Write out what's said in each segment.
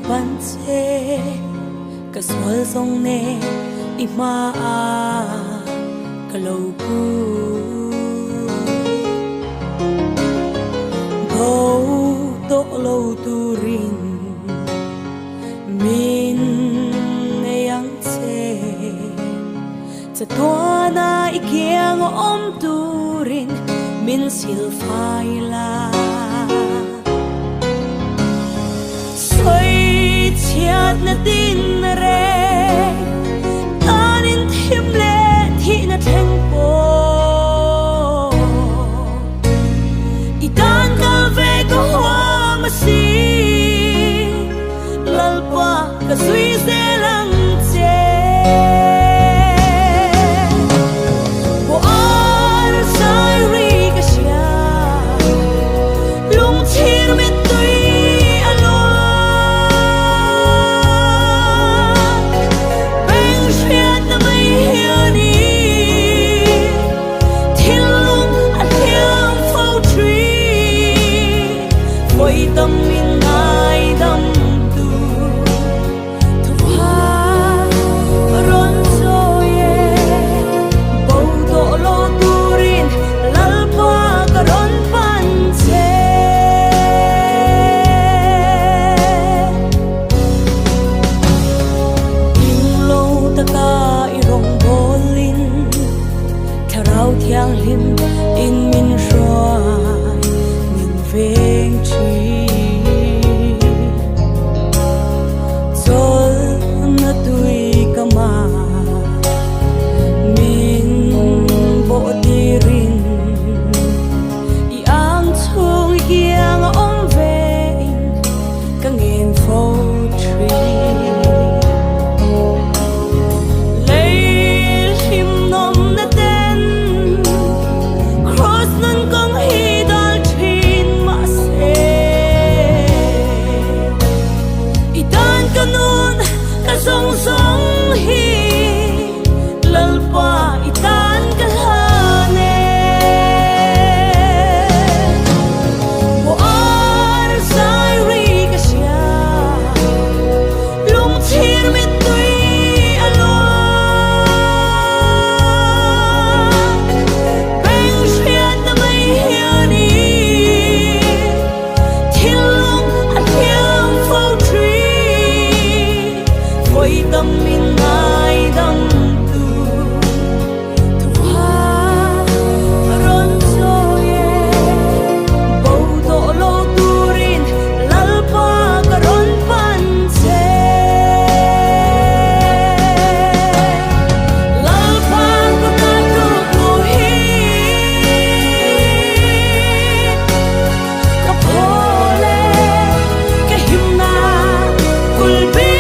ban che ka sol song ne ima ka lo ku go to lo tu rin min yang che cha tua na ikiang om tu rin min sil phai la chiat na tin na re tanin thim le thi na theng po itan ka ve ko hoa ma si lalpa ka sui se lang che bo ar sai ri ka sia lung thir me tui tâm mình ai đâm tu thu hoa rôn rồi bầu độ lô tu rin lal qua cả rôn pan che in lâu ta ca irong bolin theo rau thiang lim in min rồi mình về chi tui kama min bo dirin Iang chung Iang om ve ka ngin fo tree lei him nom na ten cross nan kong hi dal thin ma se itan kanun song song hi lalpa itan kalhane bo ar sai ri ka sia lung thir me tui alo beng shiat na mai hiani thilung at hiam fo tree foi tâm mình ai đâm tu thu hoa rôn rồi bầu độ lô tu rin lal pa cả rôn pan che lal pa ko na tu ko hi ka pole ka himna kulbi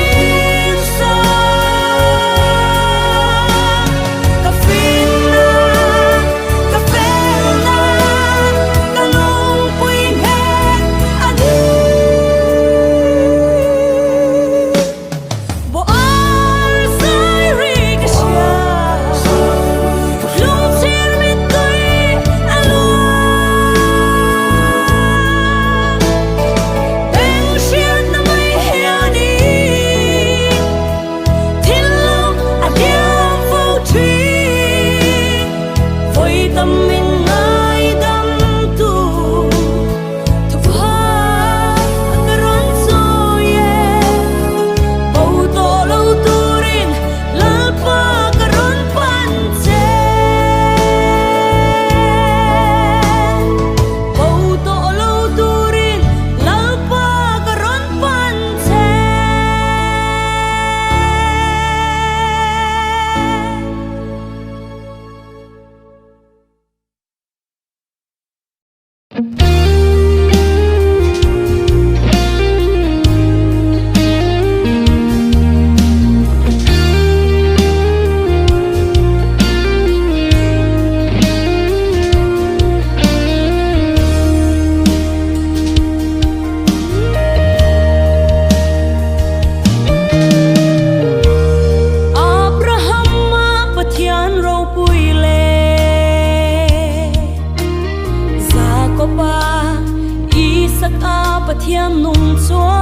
Pathian nung chua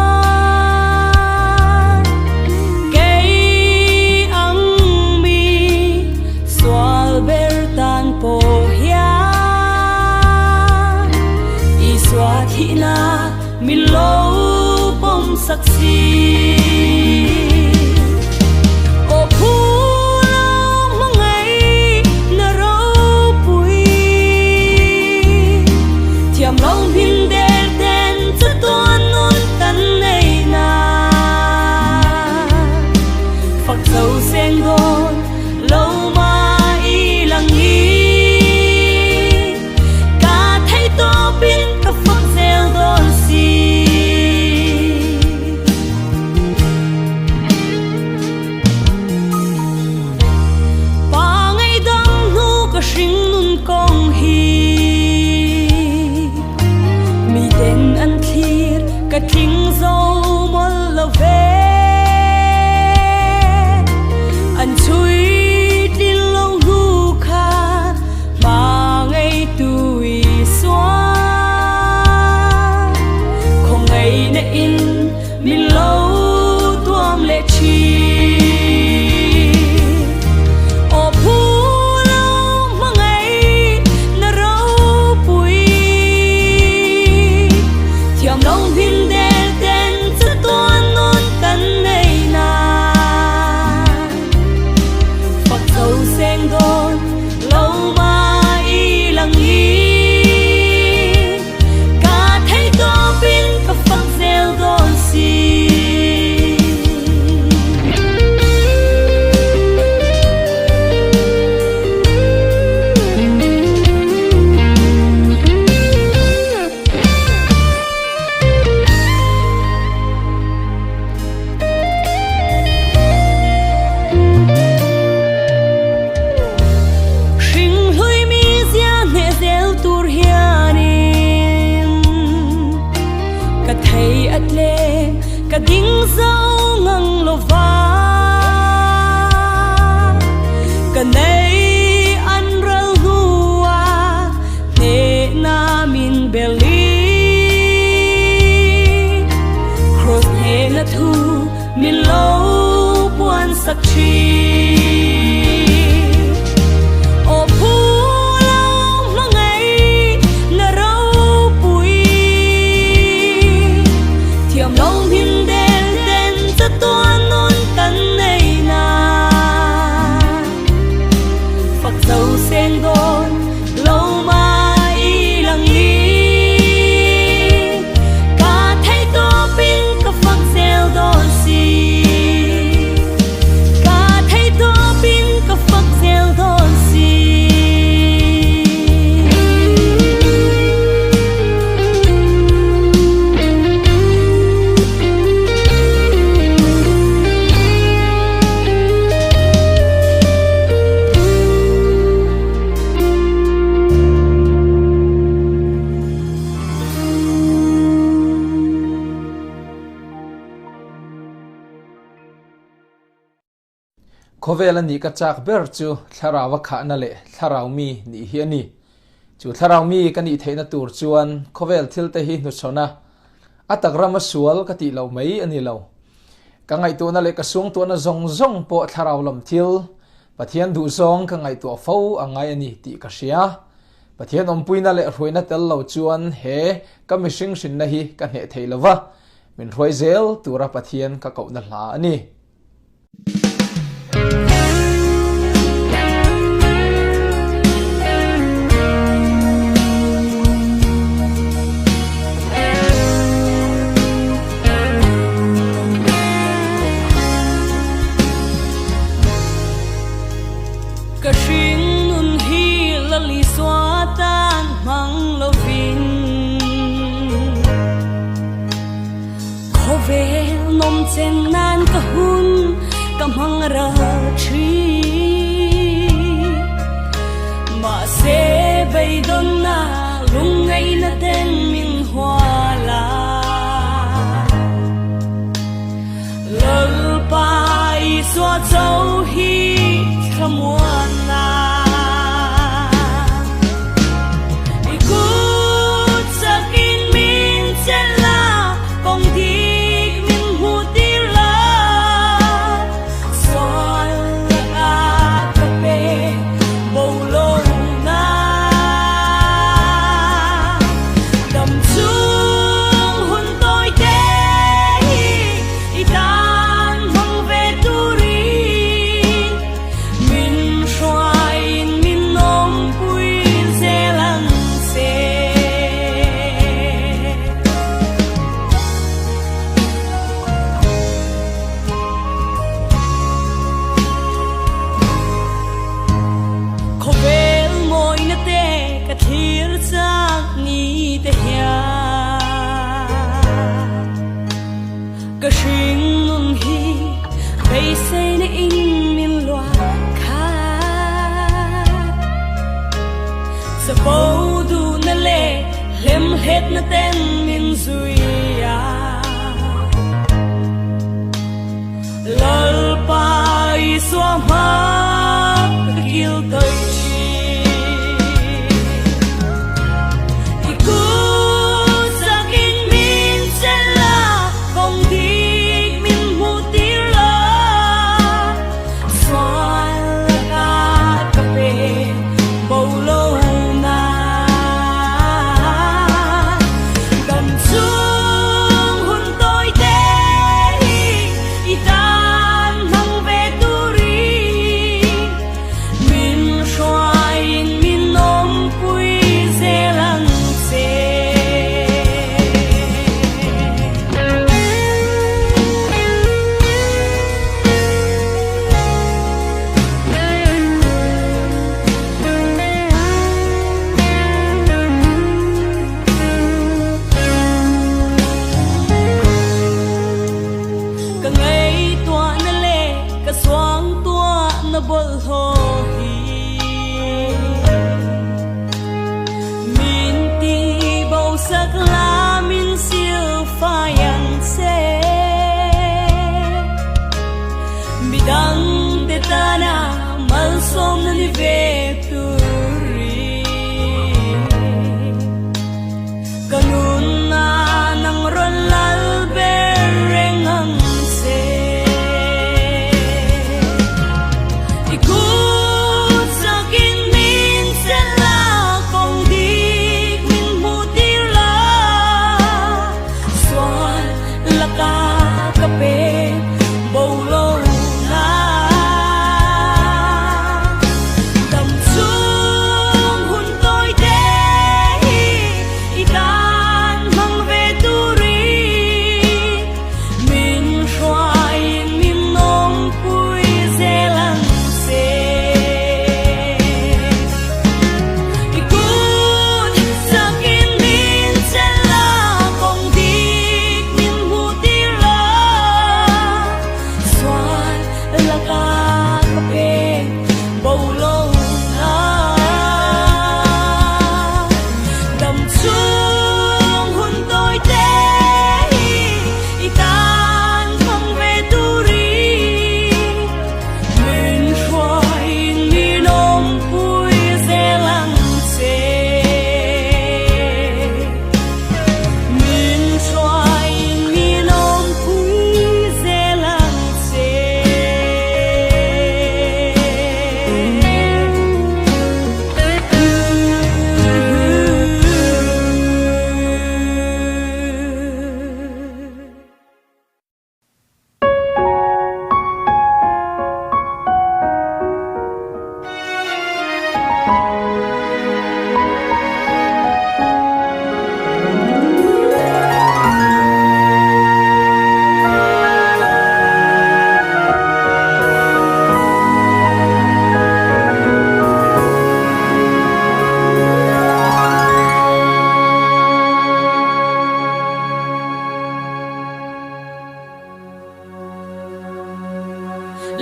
si ô phu lâu mà ngày nở râu bụi thiềm lòng hin đen đen rất toan nôn tấn này na phật dâu sen đôn lâu mà y lặng y cả thấy to bin cả phật gieo đôn si ba ngày đông nu cả sinh nun công hi mi den ăn thịt cả trinh dâu mol lo về anh chui đi lâu nu kha mà ngày tuổi xóa không ngày nãy in mình lâu tuom lệ chi ô phu lâu mà ngày nở râu bụi thiềm lòng hin đen đen rất toan nôn tấn này na phật dâu sen đôn lâu mà y lặng y cả thấy to bin cả phật gieo đôn si sinh hơi mi gia nè gieo tur hianin cả thầy ắt lên cả đinh dâu ngang lô va cả nay ăn rau hua nè na min belly cross nè na thu min lâu buồn sắc chi ô phu lâu mà ngày nở râu bụi thiềm lòng hin đen đen rất toan nôn tấn này na phật dâu sen đôn lâu mà y lặng y cả thấy to bin cả phật gieo đôn si cả thấy to bin cả phật gieo đôn si khovel ni ka chak ber chu tharawa kha na le tharau mi ni hi ani chu tharau mi ka ni theina tur chuan khovel thil te hi nu chona atagrama sual ka ti lo mai ani lo ka ngai tu na le ka sung tu na zong zong po tharau lam thil pathian du zong ka ngai tu fo angai ani ti ka sia pathian ompuina le hruina tel lo chuan he ka mishing shin na hi ka he theilawa min roi zel tura pathian ka kau na hla ani cả sinh nun hi là lý xóa tan mang lo vin khó về nom chen nan cả hun cả mang ra chi mà sẽ bay don na lung ngày na tên min hoa la lal pai xóa châu hi come on now. Ikut sakin min chela kong dik min hutila. Soal la kape bolo na. Dam chung hun tôi te sắc ni te hia cái sinh nun hi bây say na in min loa khát sa bầu du na le lem het na ten min zuya lal pa i xóa ma kil tới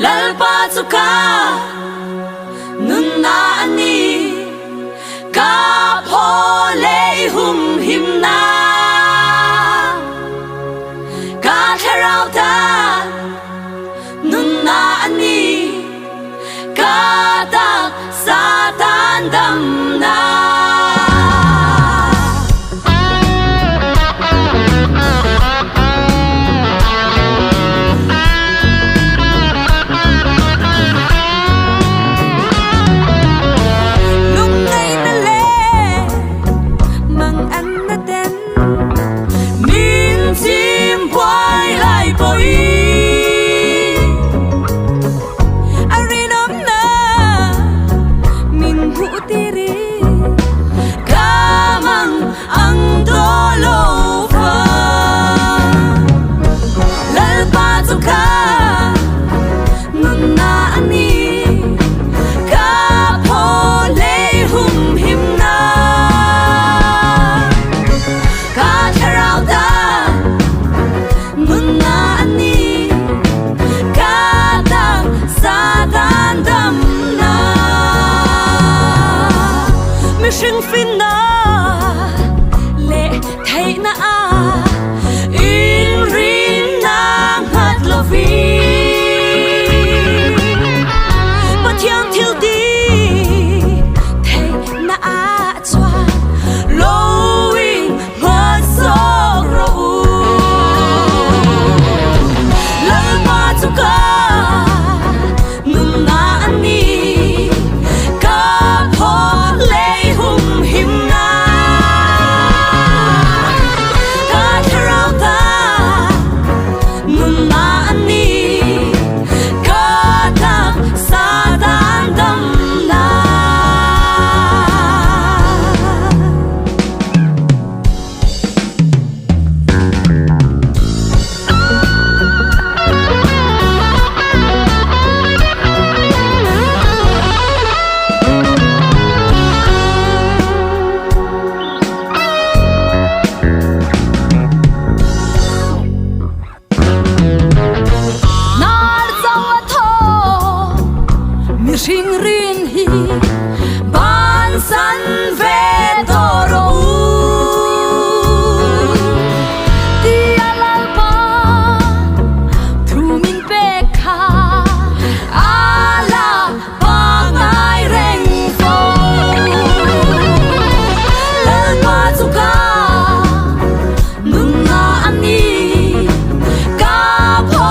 Lalpatsuka nunna ani ka phole hum himna ka tharauta nunna ani ka tak satan damna rim na le thei na in rim na ngat lovi Pathian thil đi thei na chwa lowing ma sok ro lal ma chu ka nun na ani ka pho le hum him na ka tharau ta nun na ani ka tak sa dan dam na nar zawa tho mi ring rin hi ban san ve toro ti alal pa thu min pe kha ala pa ngai reng fo lal ma chu ka nun na ani ka pho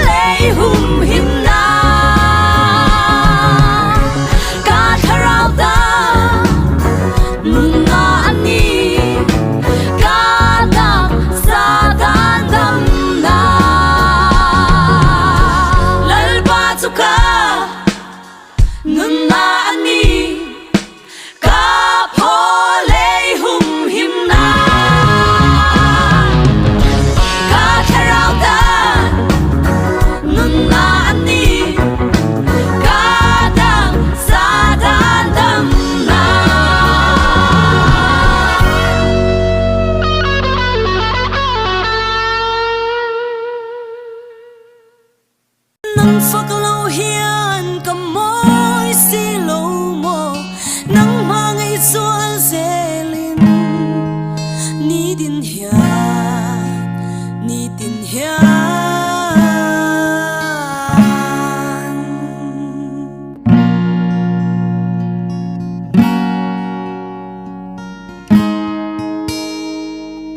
le hum him na ka tharau ta nun na ani ka da sa dan dam na lal ba chu ka nun na ani ka pho le hum him na ka tharau ta nun na ani ka da sa dan dam na nang phak lo hian ka moi si lo mo nang mangai zual zelin ni din hian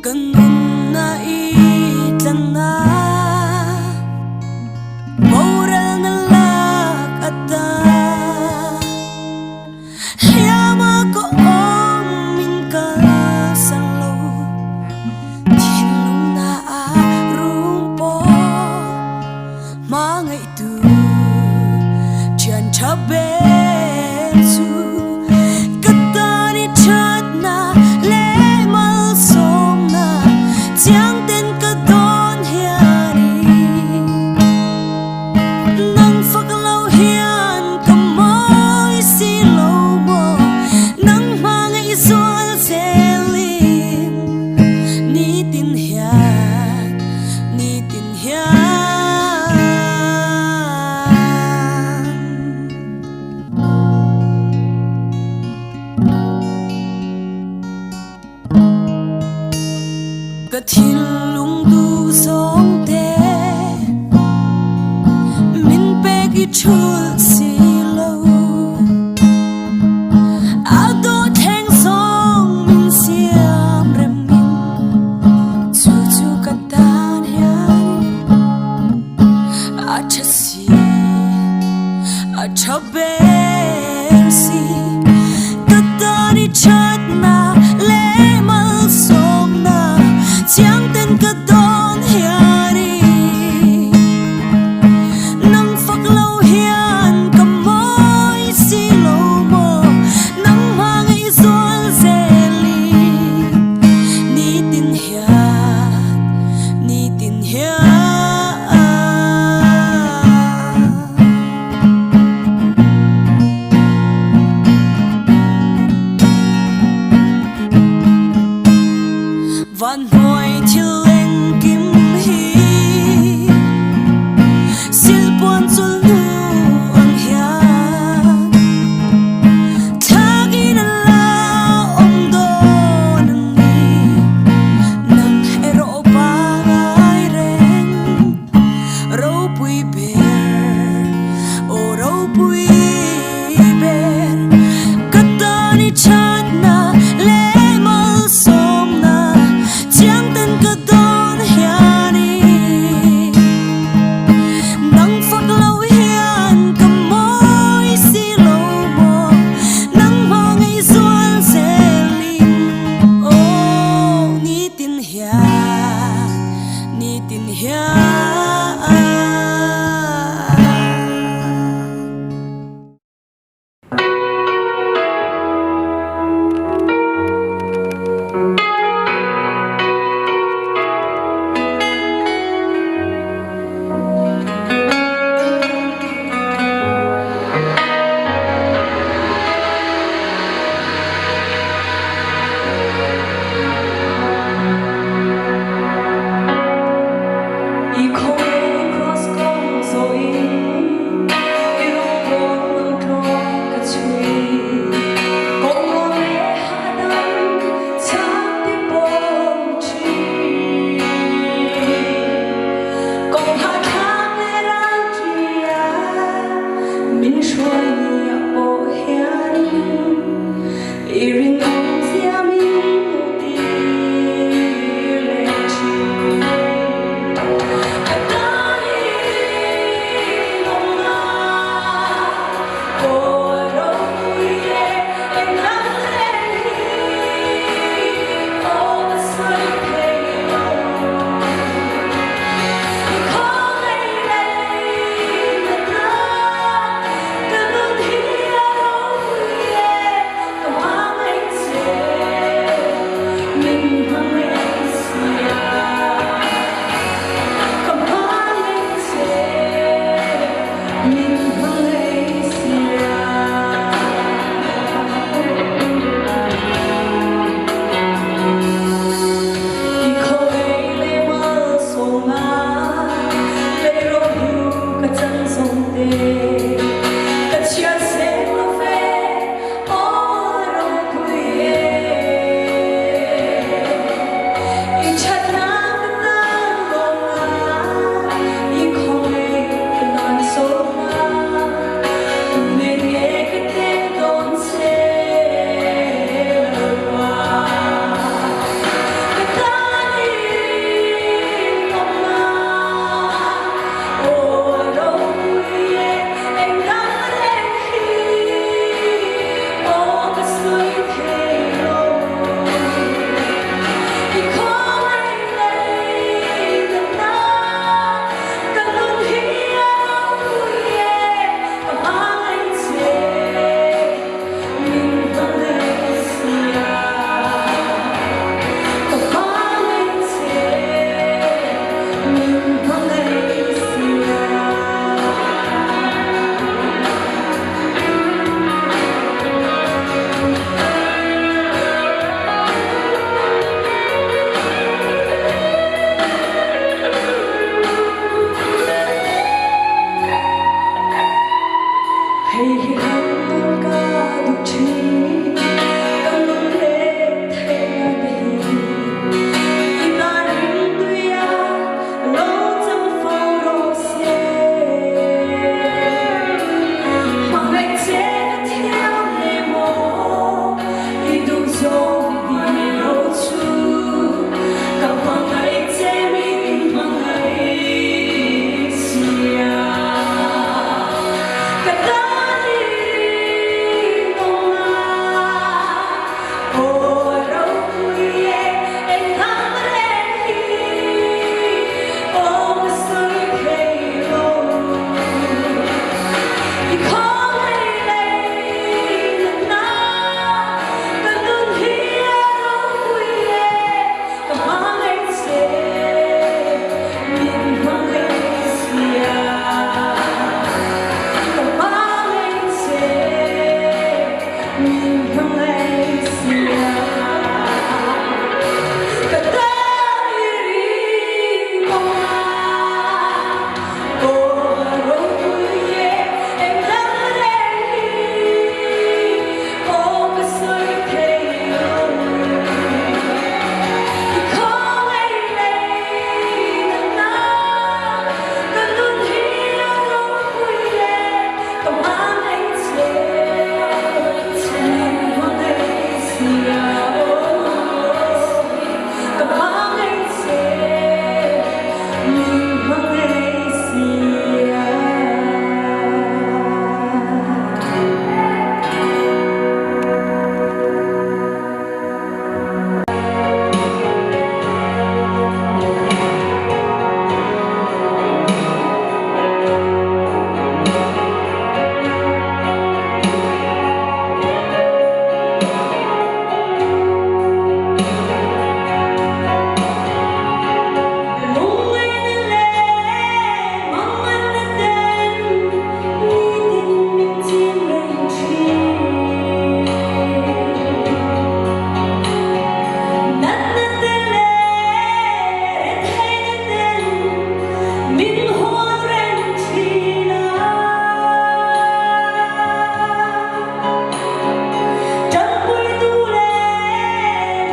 kanun na itlan na moral na lak ata yama ko min ka san lo thilung na rumpo mangai tu chan chaben su katani chat na le mal som na chiang ten ka don hiani nang phak lo hian ka moi si lo mo nang mangai zual zelin ni tin hian ka thil lung du song te min pe ki chul si lo ado theng song min siam rem min chu chu ka tan hian acha si acha ben si katani chat na le mal som na chiang ten ka don hiani nang phak lo hian ka moi si lo mo nang mangai zual zeli ni tin hian van hoi thil leng kim hi sil puan chul nu ang hian thagin la om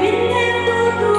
in em tu tu